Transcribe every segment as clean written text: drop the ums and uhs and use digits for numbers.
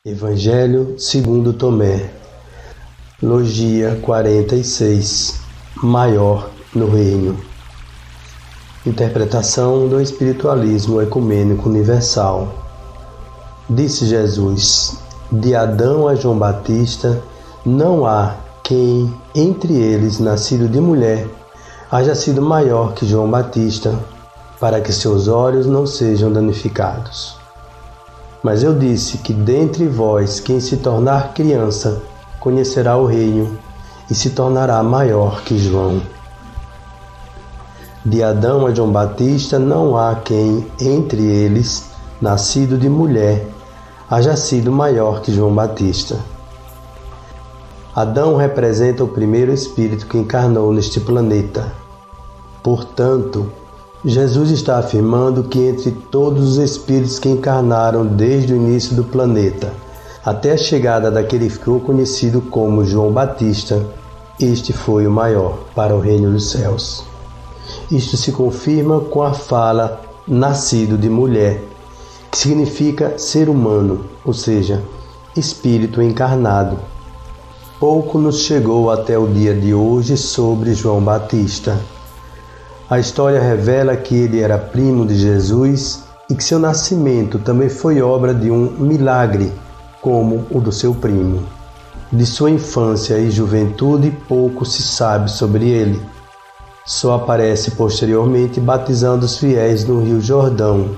Evangelho segundo Tomé, Logia 46, Maior no Reino. Interpretação do Espiritualismo Ecumênico Universal. Disse Jesus: de Adão a João Batista, não há quem, entre eles, nascido de mulher, haja sido maior que João Batista, para que seus olhos não sejam danificados. Mas eu disse que dentre vós quem se tornar criança conhecerá o reino e se tornará maior que João. De Adão a João Batista não há quem, entre eles, nascido de mulher, haja sido maior que João Batista. Adão representa o primeiro espírito que encarnou neste planeta. Portanto, Jesus está afirmando que entre todos os espíritos que encarnaram desde o início do planeta, até a chegada daquele que ficou conhecido como João Batista, este foi o maior para o reino dos céus. Isto se confirma com a fala nascido de mulher, que significa ser humano, ou seja, espírito encarnado. Pouco nos chegou até o dia de hoje sobre João Batista. A história revela que ele era primo de Jesus e que seu nascimento também foi obra de um milagre, como o do seu primo. De sua infância e juventude pouco se sabe sobre ele. Só aparece posteriormente batizando os fiéis no Rio Jordão.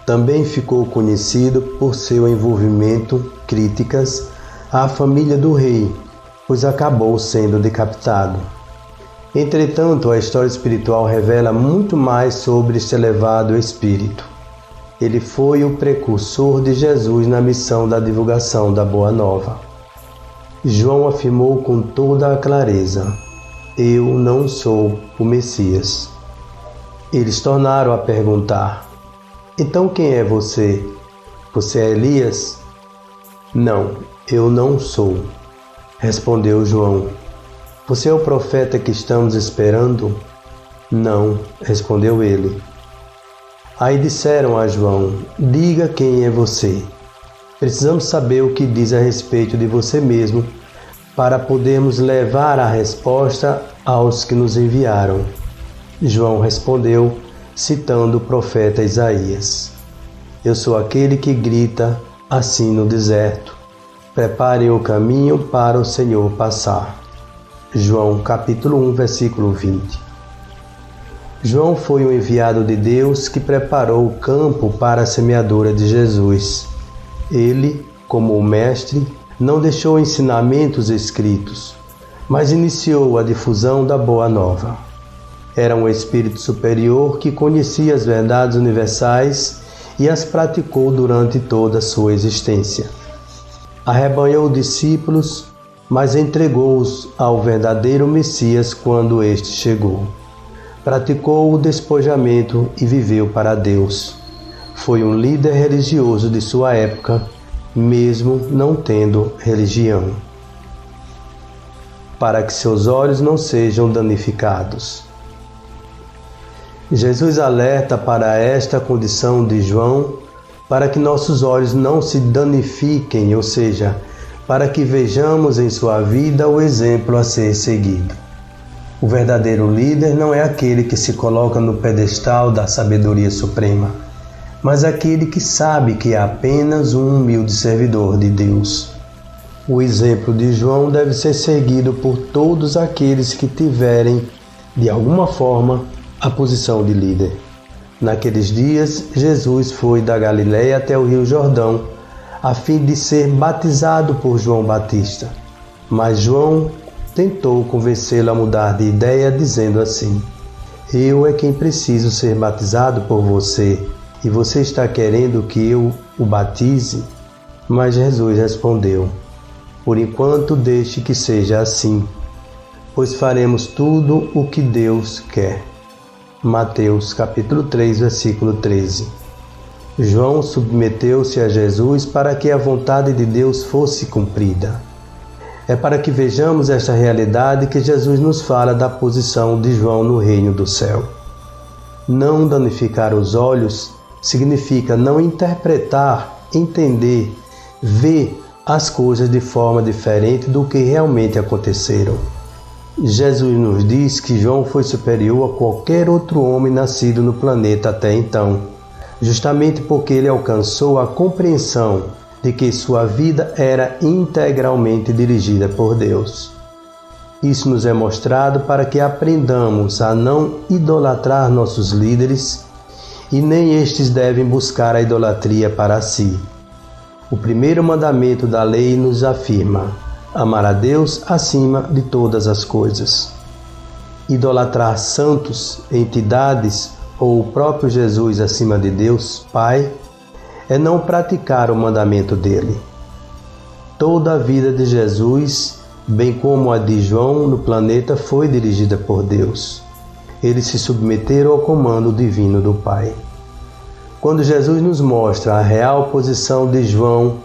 Também ficou conhecido por seu envolvimento críticas à família do rei, pois acabou sendo decapitado. Entretanto, a história espiritual revela muito mais sobre este elevado espírito. Ele foi o precursor de Jesus na missão da divulgação da Boa Nova. João afirmou com toda a clareza: eu não sou o Messias. Eles tornaram a perguntar: então quem é você? Você é Elias? Não, eu não sou, respondeu João. Você é o profeta que estamos esperando? Não, respondeu ele. Aí disseram a João: diga quem é você. Precisamos saber o que diz a respeito de você mesmo, para podermos levar a resposta aos que nos enviaram. João respondeu, citando o profeta Isaías: eu sou aquele que grita assim no deserto: preparem o caminho para o Senhor passar. João capítulo 1, versículo 20. João foi o enviado de Deus que preparou o campo para a semeadura de Jesus. Ele, como o mestre, não deixou ensinamentos escritos, mas iniciou a difusão da Boa Nova. Era um espírito superior que conhecia as verdades universais e as praticou durante toda a sua existência. Arrebanhou discípulos, mas entregou-os ao verdadeiro Messias quando este chegou. Praticou o despojamento e viveu para Deus. Foi um líder religioso de sua época, mesmo não tendo religião, para que seus olhos não sejam danificados. Jesus alerta para esta condição de João, para que nossos olhos não se danifiquem, ou seja, para que vejamos em sua vida o exemplo a ser seguido. O verdadeiro líder não é aquele que se coloca no pedestal da sabedoria suprema, mas aquele que sabe que é apenas um humilde servidor de Deus. O exemplo de João deve ser seguido por todos aqueles que tiverem, de alguma forma, a posição de líder. Naqueles dias, Jesus foi da Galileia até o Rio Jordão, a fim de ser batizado por João Batista. Mas João tentou convencê-lo a mudar de ideia, dizendo assim: eu é quem preciso ser batizado por você, e você está querendo que eu o batize? Mas Jesus respondeu: por enquanto deixe que seja assim, pois faremos tudo o que Deus quer. Mateus capítulo 3, versículo 13. João submeteu-se a Jesus para que a vontade de Deus fosse cumprida. É para que vejamos esta realidade que Jesus nos fala da posição de João no reino do céu. Não danificar os olhos significa não interpretar, entender, vê as coisas de forma diferente do que realmente aconteceram. Jesus nos diz que João foi superior a qualquer outro homem nascido no planeta até então, justamente porque ele alcançou a compreensão de que sua vida era integralmente dirigida por Deus. Isso nos é mostrado para que aprendamos a não idolatrar nossos líderes e nem estes devem buscar a idolatria para si. O primeiro mandamento da lei nos afirma: amar a Deus acima de todas as coisas. Idolatrar santos, entidades ou o próprio Jesus acima de Deus, Pai, é não praticar o mandamento dele. Toda a vida de Jesus, bem como a de João no planeta, foi dirigida por Deus. Eles se submeteram ao comando divino do Pai. Quando Jesus nos mostra a real posição de João,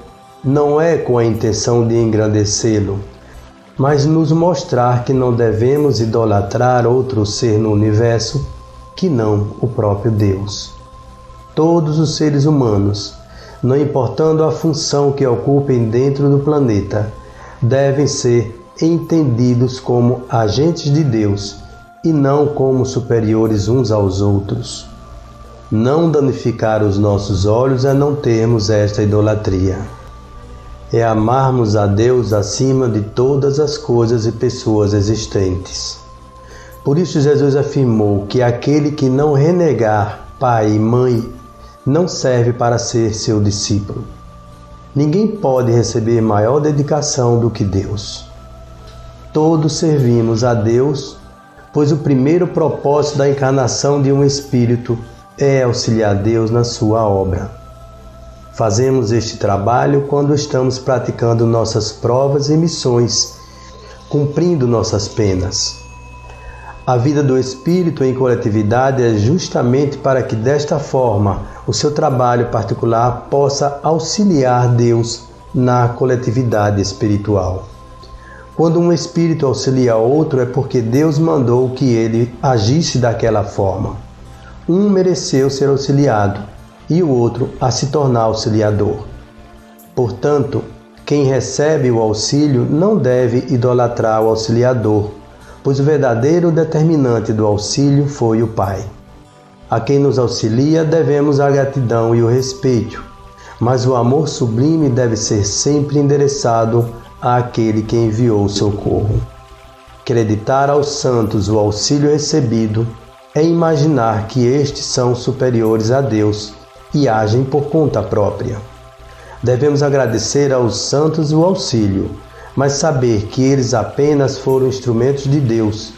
não é com a intenção de engrandecê-lo, mas nos mostrar que não devemos idolatrar outro ser no universo que não o próprio Deus. Todos os seres humanos, não importando a função que ocupem dentro do planeta, devem ser entendidos como agentes de Deus e não como superiores uns aos outros. Não danificar os nossos olhos é não termos esta idolatria. É amarmos a Deus acima de todas as coisas e pessoas existentes. Por isso Jesus afirmou que aquele que não renegar pai e mãe não serve para ser seu discípulo. Ninguém pode receber maior dedicação do que Deus. Todos servimos a Deus, pois o primeiro propósito da encarnação de um espírito é auxiliar Deus na sua obra. Fazemos este trabalho quando estamos praticando nossas provas e missões, cumprindo nossas penas. A vida do espírito em coletividade é justamente para que desta forma o seu trabalho particular possa auxiliar Deus na coletividade espiritual. Quando um espírito auxilia outro é porque Deus mandou que ele agisse daquela forma. Um mereceu ser auxiliado e o outro a se tornar auxiliador. Portanto, quem recebe o auxílio não deve idolatrar o auxiliador, pois o verdadeiro determinante do auxílio foi o Pai. A quem nos auxilia devemos a gratidão e o respeito, mas o amor sublime deve ser sempre endereçado àquele que enviou o socorro. Acreditar aos santos o auxílio recebido é imaginar que estes são superiores a Deus e agem por conta própria. Devemos agradecer aos santos o auxílio, mas saber que eles apenas foram instrumentos de Deus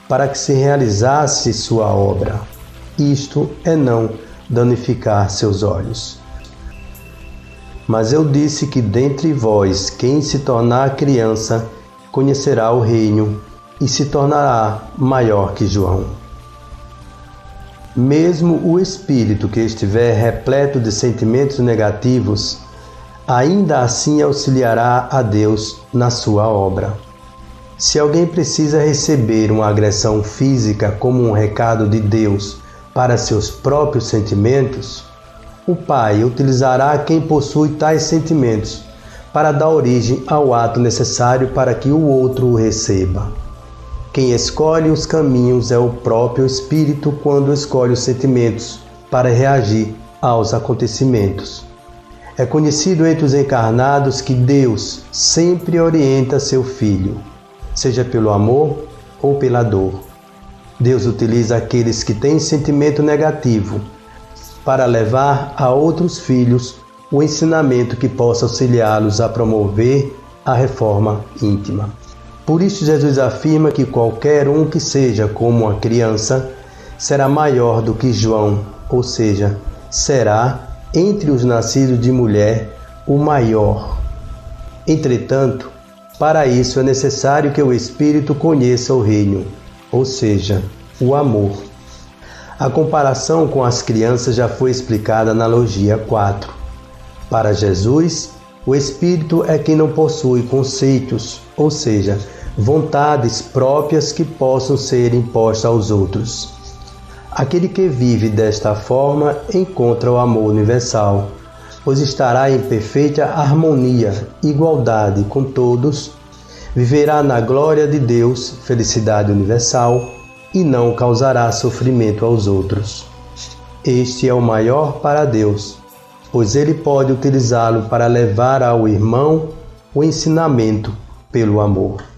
para que se realizasse sua obra. Isto é não danificar seus olhos. Mas eu disse que dentre vós, quem se tornar criança, conhecerá o reino e se tornará maior que João. Mesmo o espírito que estiver repleto de sentimentos negativos, ainda assim auxiliará a Deus na sua obra. Se alguém precisa receber uma agressão física como um recado de Deus para seus próprios sentimentos, o Pai utilizará quem possui tais sentimentos para dar origem ao ato necessário para que o outro o receba. Quem escolhe os caminhos é o próprio Espírito quando escolhe os sentimentos para reagir aos acontecimentos. É conhecido entre os encarnados que Deus sempre orienta seu Filho, seja pelo amor ou pela dor. Deus utiliza aqueles que têm sentimento negativo para levar a outros filhos o ensinamento que possa auxiliá-los a promover a reforma íntima. Por isso Jesus afirma que qualquer um que seja como uma criança será maior do que João, ou seja, será, entre os nascidos de mulher, o maior. Entretanto, para isso é necessário que o Espírito conheça o reino, ou seja, o amor. A comparação com as crianças já foi explicada na Analogia 4. Para Jesus, o Espírito é quem não possui conceitos, ou seja, vontades próprias que possam ser impostas aos outros. Aquele que vive desta forma encontra o amor universal, pois estará em perfeita harmonia, igualdade com todos, viverá na glória de Deus, felicidade universal, e não causará sofrimento aos outros. Este é o maior para Deus, pois Ele pode utilizá-lo para levar ao irmão o ensinamento pelo amor.